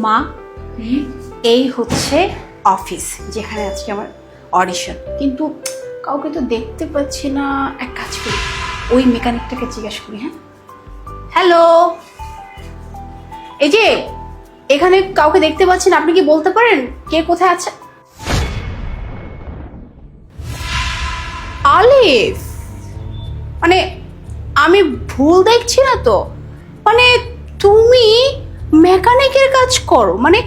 মা, এই হচ্ছে অফিস যেখানে আজকে আমার অডিশন, কিন্তু কাউকে তো দেখতে পাচ্ছি না। এক কাজ করি, ওই মেকানিকটাকে জিজ্ঞাসা করি। হ্যাঁ, হ্যালো, এই যে এখানে কাউকে দেখতে পাচ্ছেন, আপনি কি বলতে পারেন কে কোথায় আছে? আলিফ, মানে আমি ভুল দেখছি না তো? মানে তুমি মেকানিকের কাজ করো, মানে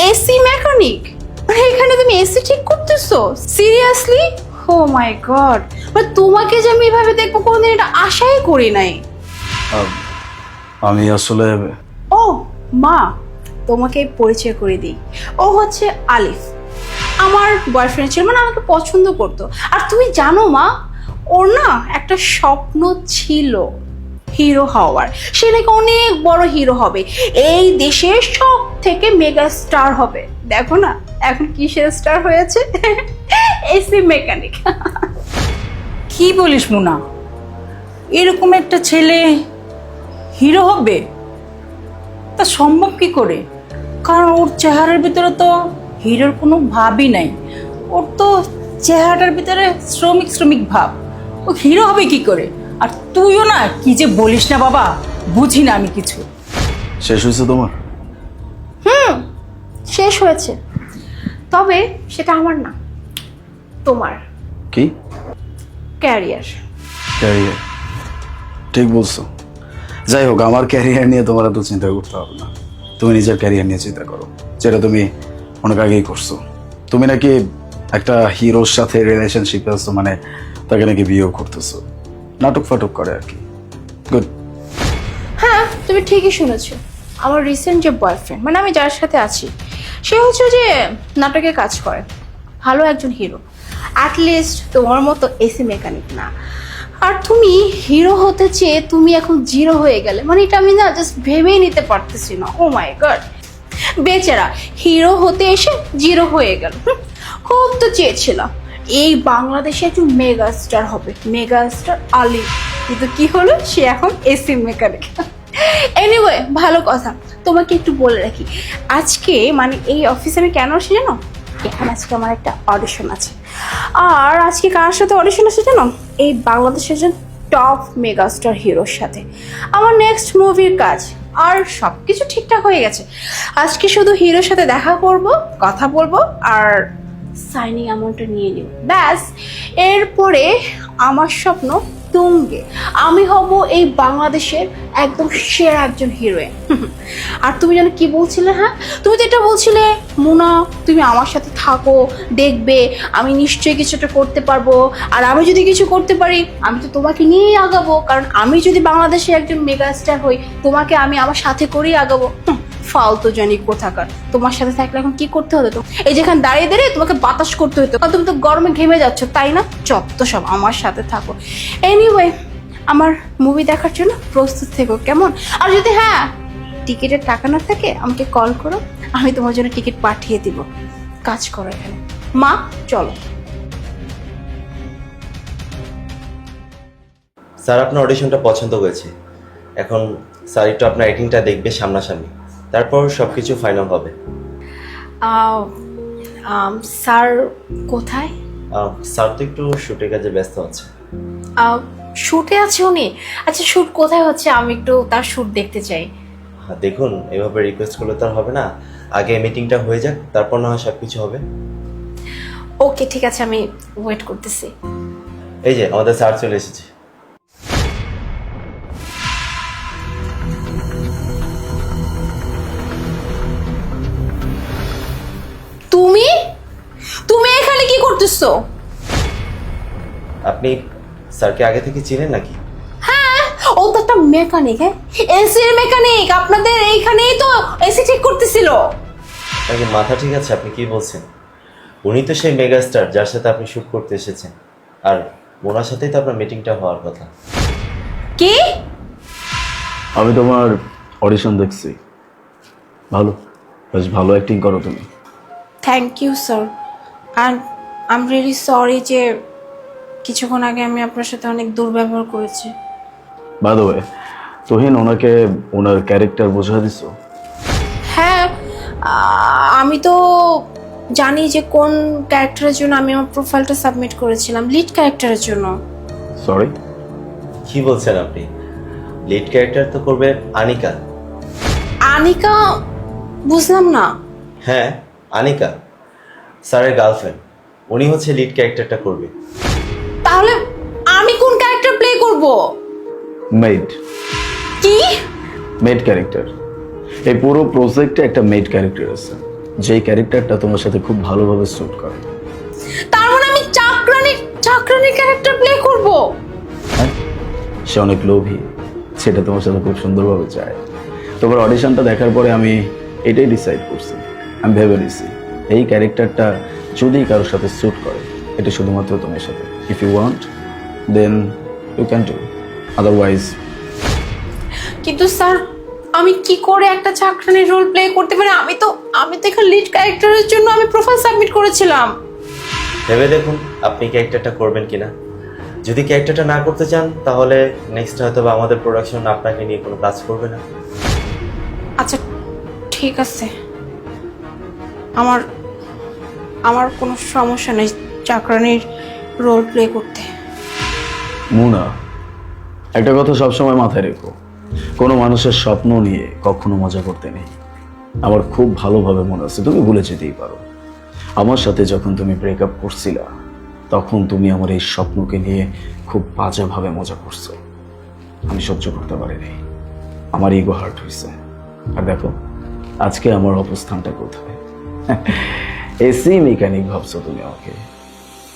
এসি মেকানিক? মানে এখানে তুমি এসি ঠিক করতেছো? সিরিয়াসলি? ও মাই গড, মানে তোমাকে যে আমি এভাবে দেখবো কোনোদিন এটা আশাই করি নাই। আমি আসলে ও মা, তোমাকে পরিচয় করে দিই। ও হচ্ছে আলিফ, আমার বয়ফ্রেন্ড ছিল, মানে আমাকে পছন্দ করতো। আর তুমি জানো মা, ওর না একটা স্বপ্ন ছিল হিরো হওয়ার। সে নাকি অনেক বড় হিরো হবে, এই দেশের সব থেকে মেগা স্টার হবে। দেখো না এখন কিসের স্টার হয়েছে, এসি মেকানিক। কি বলিস মুনা, এরকম একটা ছেলে হিরো হবে? তা সম্ভব কি করে? কারণ ওর চেহারার ভিতরে তো হিরোর কোনো ভাবই নাই। ওর তো চেহারাটার ভিতরে শ্রমিক শ্রমিক ভাব। ও হিরো হবে কি করে? আর তুইও না কি যে বলিস না বাবা, বুঝি না আমি কিছু। শেষ হয়েছে তোমার? শেষ হয়েছে, তবে সেটা আমার না, তোমার কি ক্যারিয়ার। ক্যারিয়ার? ঠিক বলছো। যাই হোক, আমার ক্যারিয়ার নিয়ে তোমার এত চিন্তা করতে হবে না। তুমি নিজের ক্যারিয়ার নিয়ে চিন্তা করো, যেটা তুমি অনেক আগেই করছো। তুমি নাকি একটা হিরোর সাথে রিলেশনশিপে আছো, মানে তাকে নাকি বিয়েও করতেছো। নাটক ফাটক করে আর কি। গুড। হ্যাঁ, তুমি ঠিকই শুনেছো। আমার রিসেন্ট যে বয়ফ্রেন্ড, মানে আমি যার সাথে আছি, সে হচ্ছে যে নাটকে কাজ করে, ভালো একজন হিরো। অ্যাটলিস্ট তোমার মতো এসি মেকানিক না। আর তুমি হিরো হতে চেয়ে তুমি এখন জিরো হয়ে গেলে, মানে এটা আমি না জাস্ট ভেবেই নিতে পারতেছি না। ও মাই গড, বেচারা হিরো হতে এসে জিরো হয়ে গেল। খুব তো চেয়েছিলাম এই বাংলাদেশে একজন মেগা স্টার হবে, মেগা স্টার আলিফ, কিন্তু কি হলো, সে এখন এসি মেকানিক। এনিওয়ে, ভালো কথা। তোমাকে একটু বলে রাখি, আজকে মানে এই অফিসে আমি কেন আসি জানো? এখানে আজকে আমার একটা অডিশন আছে। আর আজকে কার সাথে অডিশন আছে জানো? এই বাংলাদেশের একজন টপ মেগাস্টার হিরোর সাথে আমার নেক্সট মুভির কাজ। আর সব কিছু ঠিকঠাক হয়ে গেছে। আজকে শুধু হিরোর সাথে দেখা করব, কথা বলবো, আর সাইনিং অ্যামাউন্টটা নিয়ে নিব, ব্যাস। এরপরে আমার স্বপ্ন তুঙ্গে, আমি হব এই বাংলাদেশের একদম সেরা একজন হিরোইন। আর তুমি জানো কি বলছিলে? হ্যাঁ, তুমি তো এটা বলছিলে মুনা, তুমি আমার সাথে থাকো, দেখবে আমি নিশ্চয়ই কিছু একটা করতে পারবো। আর আমি যদি কিছু করতে পারি, আমি তো তোমাকে নিয়েই আগাবো, কারণ আমি যদি বাংলাদেশে একজন মেগা স্টার হই, তোমাকে আমি আমার সাথে করেই আগাবো। ফালতু জানি কোথাকার, তোমার সাথে থাকলে এখন কি করতে হতো? তো এই যেখানে দাঁড়িয়ে দাঁড়িয়ে তোমাকে বাতাস করতে হতো, কারণ তুমি তো গরমে ঘেমে যাচ্ছ, তাই না? যত সব, আমার সাথে থাকো। এনিওয়ে, আমার মুভি দেখার জন্য প্রস্তুত থেকো, কেমন? আর যদি হ্যাঁ টিকিটের টাকা না থাকে আমাকে কল করো, আমি তোমার জন্য টিকিট পাঠিয়ে দিব। কাজ করো এখানে। মা, চলো। স্যার আপনার অডিশনটা পছন্দ হয়েছে। এখন স্যার একটু আপনার অ্যাক্টিংটা দেখবে সামনাসামনি, তারপর সব কিছু ফাইনাল হবে। স্যার কোথায়? স্যার তো একটু শুটের কাজে ব্যস্ত আছে। শুটে আছে উনি? আচ্ছা, শুট কোথায় হচ্ছে? আমি একটু তার শুট দেখতে চাই। হ্যাঁ দেখুন, এভাবে রিকোয়েস্ট করলে তো আর হবে না, আগে মিটিংটা হয়ে যাক, তারপর না হয় সব কিছু হবে। ওকে, ঠিক আছে, আমি ওয়েট করতেছি। এই যে আমাদের স্যার চলে এসেছে। তুমি তুমি এখানে কি করতেছো? আপনি স্যারকে আগে থেকে চিনেন নাকি? হ্যাঁ, ও তো একটা মেকানিক। হ্যাঁ, এসির মেকানিক, আপনাদের এইখানেই তো এসি ঠিক করতেছিল। নাকি মাথা ঠিক আছে? আপনি কি বলছেন? উনি তো সেই মেগাস্টার যার সাথে আপনি শুট করতে এসেছেন, আর ওনার সাথেই তো আপনার মিটিংটা হওয়ার কথা। কি? আমি তোমার অডিশন দেখছি, ভালো, বেশ ভালো অ্যাক্টিং করো তুমি। Thank you sir, and I am really sorry যে কিছুক্ষণ আগে আমি আপনার সাথে অনেক দুর্ব্যবহার করেছি। বাই দ্য ওয়ে, তুহিন ওনাকে ওনার ক্যারেক্টার বোঝা দিছো? হ্যাঁ, আমি তো জানি যে কোন ক্যারেক্টারের জন্য আমি আমার প্রোফাইলটা সাবমিট করেছিলাম, লিড ক্যারেক্টারের জন্য। সরি? কি বলছেন আপনি? লিড ক্যারেক্টার তো করবে আনিকা। আনিকা? বুঝলাম না। হ্যাঁ, আনিকা স্যারের গার্লফ্রেন্ড, উনি হচ্ছে লিড ক্যারেক্টারটা করবে। তাহলে আমি কোন ক্যারেক্টার প্লে করব? মেড। কি? Made character. এই পুরো প্রজেক্টে একটা মেড ক্যারেক্টার আছে, যেই ক্যারেক্টারটা তোমার সাথে খুব ভালোভাবে স্যুট করে। তার মানে আমি চাকরানির ক্যারেক্টার প্লে করব? হ্যাঁ, সে অনেক লোভী, সেটা তোমার সাথে খুব সুন্দরভাবে চায়। তোমার অডিশনটা দেখার পরে আমি এটাই ডিসাইড করছি। আমি ভেবে নিছি এই ক্যারেক্টারটা যদি কারোর সাথে স্যুট করে, এটা শুধুমাত্র তোমার সাথে। If you want then you can do, otherwise. কিন্তু স্যার, আমি কি করে একটা চাকরানির রোল প্লে করতে পারি? আমি তো এখানে লিড ক্যারেক্টারের জন্য আমি প্রোফাইল সাবমিট করেছিলাম। ভেবে দেখুন আপনি ক্যারেক্টারটা করবেন কিনা। যদি ক্যারেক্টারটা না করতে চান তাহলে নেক্সট হয়তো বা আমাদের প্রোডাকশন আপনাকে নিয়ে কোনো কাজ করবে না। আচ্ছা ঠিক আছে, আমার কোনো সমস্যা নেই চাকরানির রোল প্লে করতে। মুনা, একটা কথা সবসময় মাথায় রেখো, কোনো মানুষের স্বপ্ন নিয়ে কখনো মজা করতে নেই। আমার খুব ভালোভাবে মনে আছে, তুমি ভুলে যেতেই পারো, আমার সাথে যখন তুমি ব্রেকআপ করছিলা তখন তুমি আমার এই স্বপ্নকে নিয়ে খুব বাজেভাবে মজা করছো। আমি সহ্য করতে পারিনি, আমার ইগো হার্ট হয়েছে। আর দেখো আজকে আমার অবস্থানটা কোথায়। এসি মেকানিক ভাবছো তুমি আমাকে,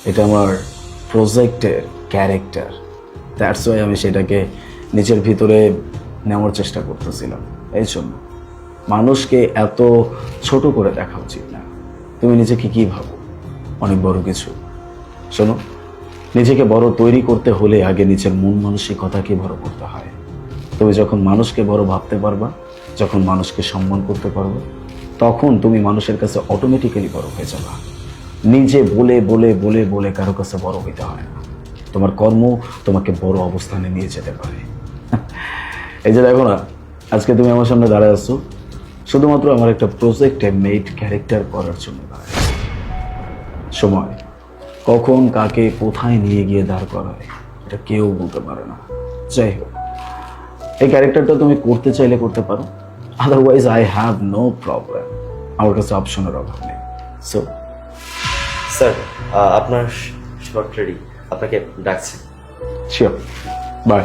এটা আমার প্রজেক্টের ক্যারেক্টার। দ্যাটস ওয়াই আমি সেটাকে নিজের ভিতরে নেওয়ার চেষ্টা করতেছিলাম। এই জন্য মানুষকে এত ছোট করে দেখা উচিত না। তুমি নিজেকে কি ভাবো? অনেক বড় কিছু। শোনো, নিজেকে বড় তৈরি করতে হলে আগে নিজের মন মানসিকতাকে বড় করতে হয়। তুমি যখন মানুষকে বড় ভাবতে পারবা, যখন মানুষকে সম্মান করতে পারবে, তখন তুমি মানুষের কাছে অটোমেটিক্যালি বড় হয়ে যাবা। নিজে বলে বলে বলে বলে কারো কাছে বড় হইতে হয় না। তোমার কর্ম তোমাকে বড় অবস্থানে নিয়ে যেতে পারে। এই যে দেখো না, আজকে তুমি আমার সামনে দাঁড়ায় আছো শুধুমাত্র আমার একটা প্রজেক্টে মেড ক্যারেক্টার করার জন্য দাঁড়ায়। সময় কখন কাকে কোথায় নিয়ে গিয়ে দাঁড় করায় এটা কেউ বলতে পারে না। যাই হোক, এই ক্যারেক্টারটা তুমি করতে চাইলে করতে পারো, otherwise I have no problem. আমার কাছে অপশনের অভাব নেই। সো স্যার, আপনার শর্ট রেডি, আপনাকে ডাকছি। Sure, by.